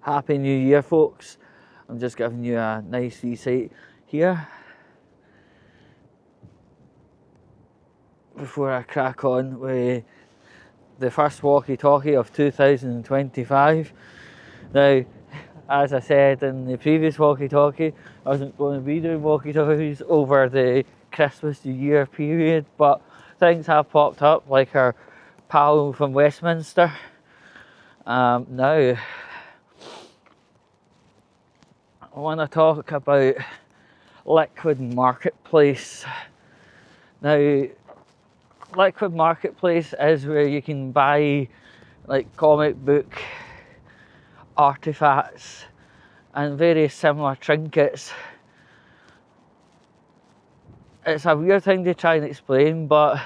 Happy New Year, folks. I'm just giving you a nice wee sight here before I crack on with the first Walkie Talkie of 2025. Now, as I said in the previous Walkie Talkie, I wasn't going to be doing Walkie Talkies over the Christmas New Year period, but things have popped up, like our pal from Westminster. Now, I want to talk about Liquid Marketplace. Now, Liquid Marketplace is where you can buy like comic book artifacts and various similar trinkets. It's a weird thing to try and explain, but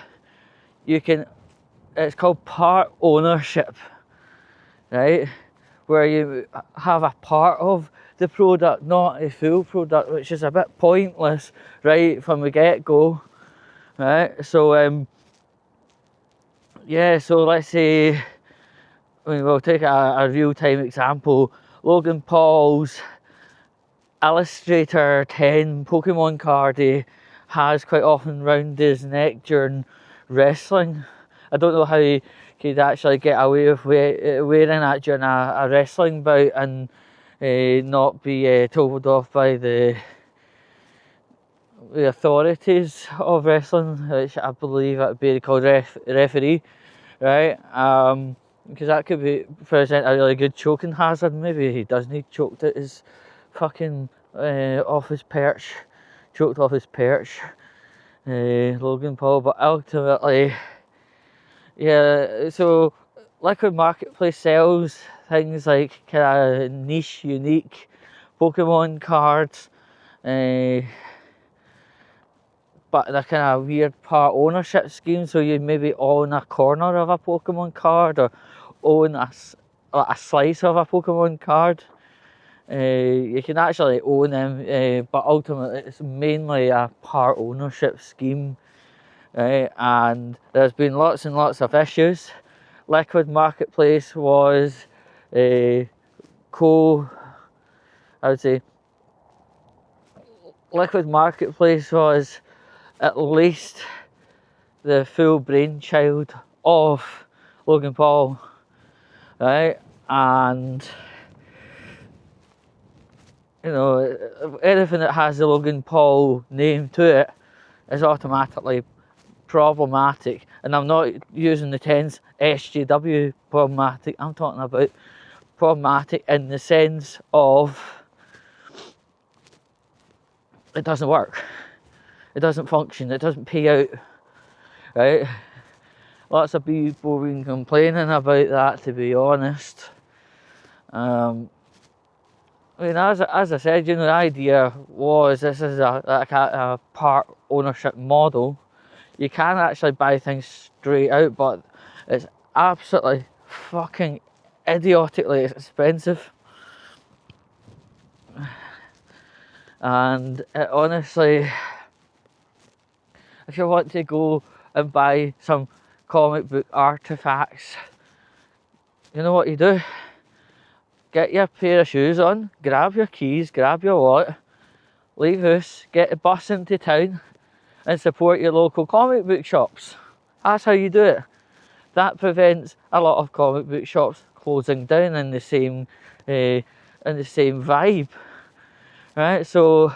it's called part ownership, right? Where you have a part of the product, not a full product, which is a bit pointless, right, from the get-go, right? So, yeah, so let's say, we'll take a real-time example. Logan Paul's Illustrator 10 Pokemon card he has quite often round his neck during wrestling. I don't know how he could actually get away with wearing that during a wrestling bout and not be told off by the authorities of wrestling, which I believe it would be called referee, right? Because that could present a really good choking hazard. Maybe he does need choked at his fucking off his perch, choked off his perch, Logan Paul. But ultimately, yeah. So Liquid Marketplace sells things like kind of niche, unique Pokemon cards, but they're kind of weird part ownership scheme. So you maybe own a corner of a Pokemon card or own a slice of a Pokemon card. You can actually own them, but ultimately it's mainly a part ownership scheme, right? And there's been lots and lots of issues. Liquid Marketplace was I would say, Liquid Marketplace was at least the full brainchild of Logan Paul, right? And you know, anything that has the Logan Paul name to it is automatically problematic. And I'm not using the tense SJW problematic, I'm talking about problematic in the sense of it doesn't work, it doesn't function, it doesn't pay out, right? Lots of people have been complaining about that, to be honest. I mean, as I said, you know, the idea was this is a part ownership model. You can actually buy things straight out, but it's absolutely fucking idiotically expensive. And honestly, if you want to go and buy some comic book artifacts, you know what you do? Get your pair of shoes on, grab your keys, grab your wallet, leave house, get a bus into town and support your local comic book shops. That's how you do it. That prevents a lot of comic book shops closing down in the same vibe, right? So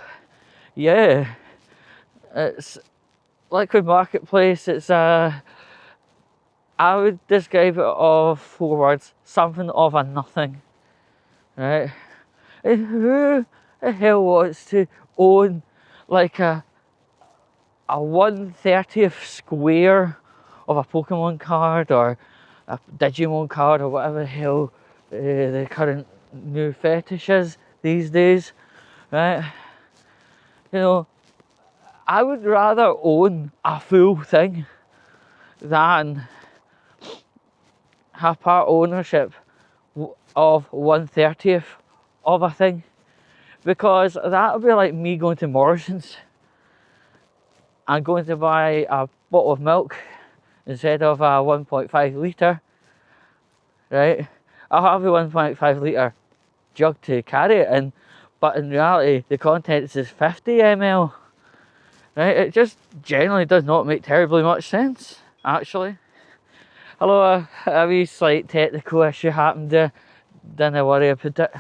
yeah, it's Liquid Marketplace. It's I would describe it of 4 words: something of a nothing, right? And who the hell wants to own like a 1/30th square of a Pokemon card or a Digimon card or whatever the hell the current new fetish is these days, right? You know, I would rather own a full thing than have part ownership of 1/30th of a thing, because that would be like me going to Morrison's and going to buy a bottle of milk instead of a 1.5 litre, right? I'll have the 1.5 litre jug to carry it in, but in reality the contents is 50 ml. Right, it just generally does not make terribly much sense, actually. Hello, a wee slight technical issue happened there, didn't worry about it.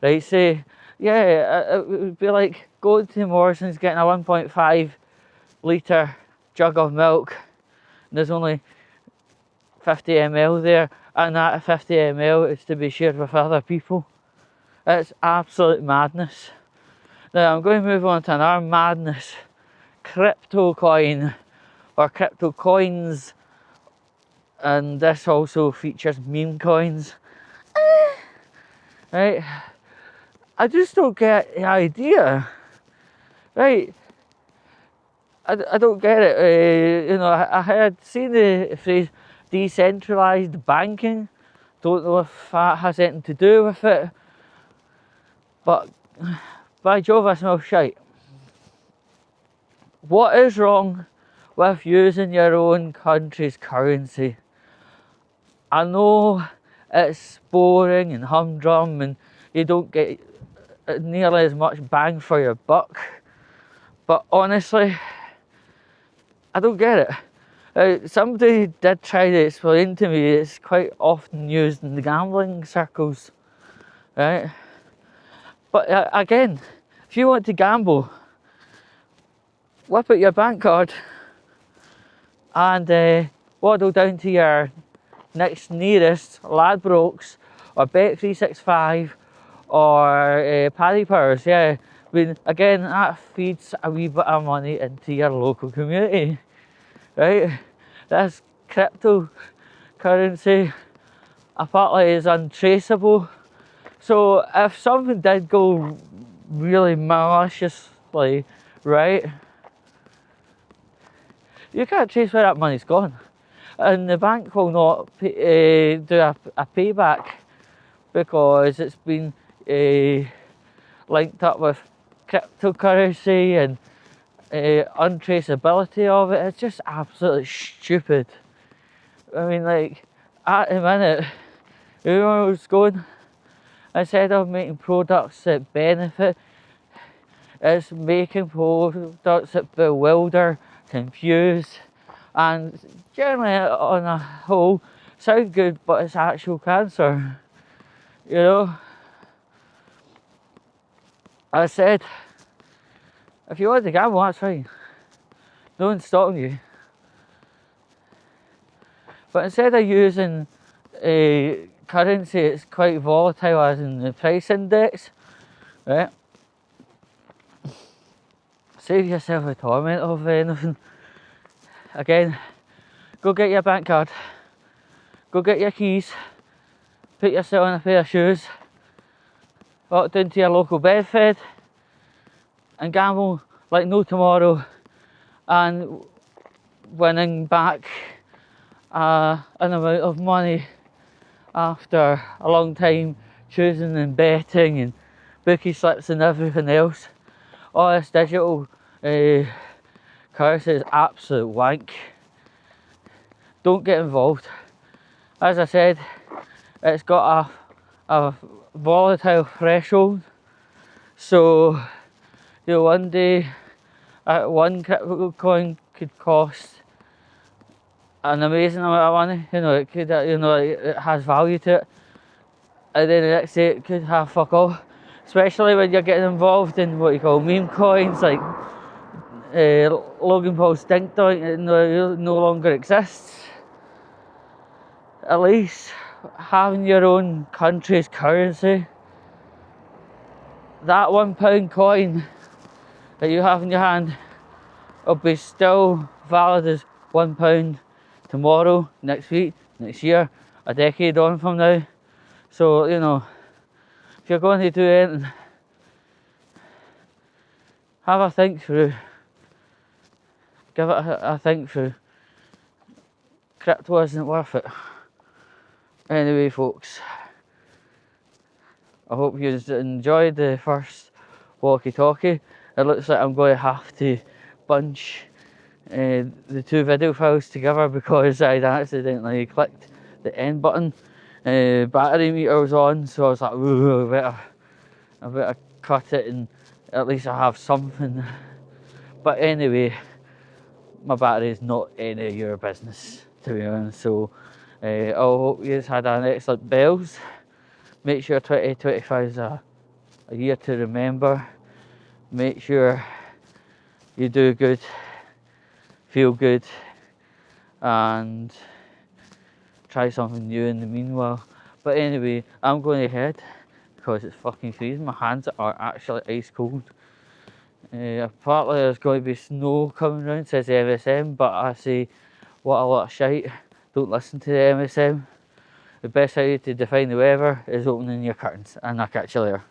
Right, say, yeah, it would be like going to Morrison's getting a 1.5 litre jug of milk, and there's only 50 ml there, and that 50 ml is to be shared with other people. It's absolute madness. Now I'm going to move on to another madness. Crypto coin, or crypto coins, and this also features meme coins. Right, I just don't get the idea. Right, I don't get it. You know, I had seen the phrase decentralized banking. Don't know if that has anything to do with it, but by Jove, I smell shite. What is wrong with using your own country's currency? I know it's boring and humdrum and you don't get nearly as much bang for your buck, but honestly, I don't get it. Somebody did try to explain to me it's quite often used in the gambling circles, right? But again, if you want to gamble, whip out your bank card and waddle down to your next nearest Ladbrokes or Bet365 or Paddy Powers. Yeah, I mean, again, that feeds a wee bit of money into your local community, right? This cryptocurrency apparently is untraceable, so if something did go really maliciously, right, you can't trace where that money's gone, and the bank will not do a payback because it's been linked up with cryptocurrency and untraceability of it. It's just absolutely stupid. I mean, like, at the minute, everyone was going, instead of making products that benefit, it's making products that bewilder, confuse, and generally on a whole sound good, but it's actual cancer, you know. I said, if you want to gamble, that's fine, no one's stopping you, but instead of using a currency it's quite volatile, as in the price index, right, save yourself the torment of anything. Again, go get your bank card, go get your keys, put yourself in a pair of shoes, walk down to your local Bedford and gamble like no tomorrow, and winning back an amount of money after a long time choosing and betting and bookie slips and everything else. All this digital currency is absolute wank. Don't get involved. As I said, it's got a volatile threshold, so you know, one day one crypto coin could cost an amazing amount of money. You know, it could, you know, it has value to it, and then the next day it could have fuck all. Especially when you're getting involved in what you call meme coins, like Logan Paul's stink doink, it no longer exists. At least having your own country's currency, that £1 coin that you have in your hand will be still valid as £1 tomorrow, next week, next year, a decade on from now. So, you know, if you're going to do anything, have a think through. Give it a think through. Crypto isn't worth it. Anyway, folks, I hope you enjoyed the first Walkie Talkie. It looks like I'm going to have to bunch the two video files together because I'd accidentally clicked the end button Battery meter was on, so I was like, ooh, I better cut it and at least I have something. But anyway, my battery is not any of your business, to be honest. So I hope you had an excellent bells. Make sure 2025 is a year to remember. Make sure you do good, feel good, and try something new in the meanwhile. But anyway, I'm going to head because it's fucking freezing. My hands are actually ice cold. Apparently there's going to be snow coming round, says the MSM, but I say, what a lot of shite. Don't listen to the MSM. The best way to define the weather is opening your curtains, and I'll catch you later.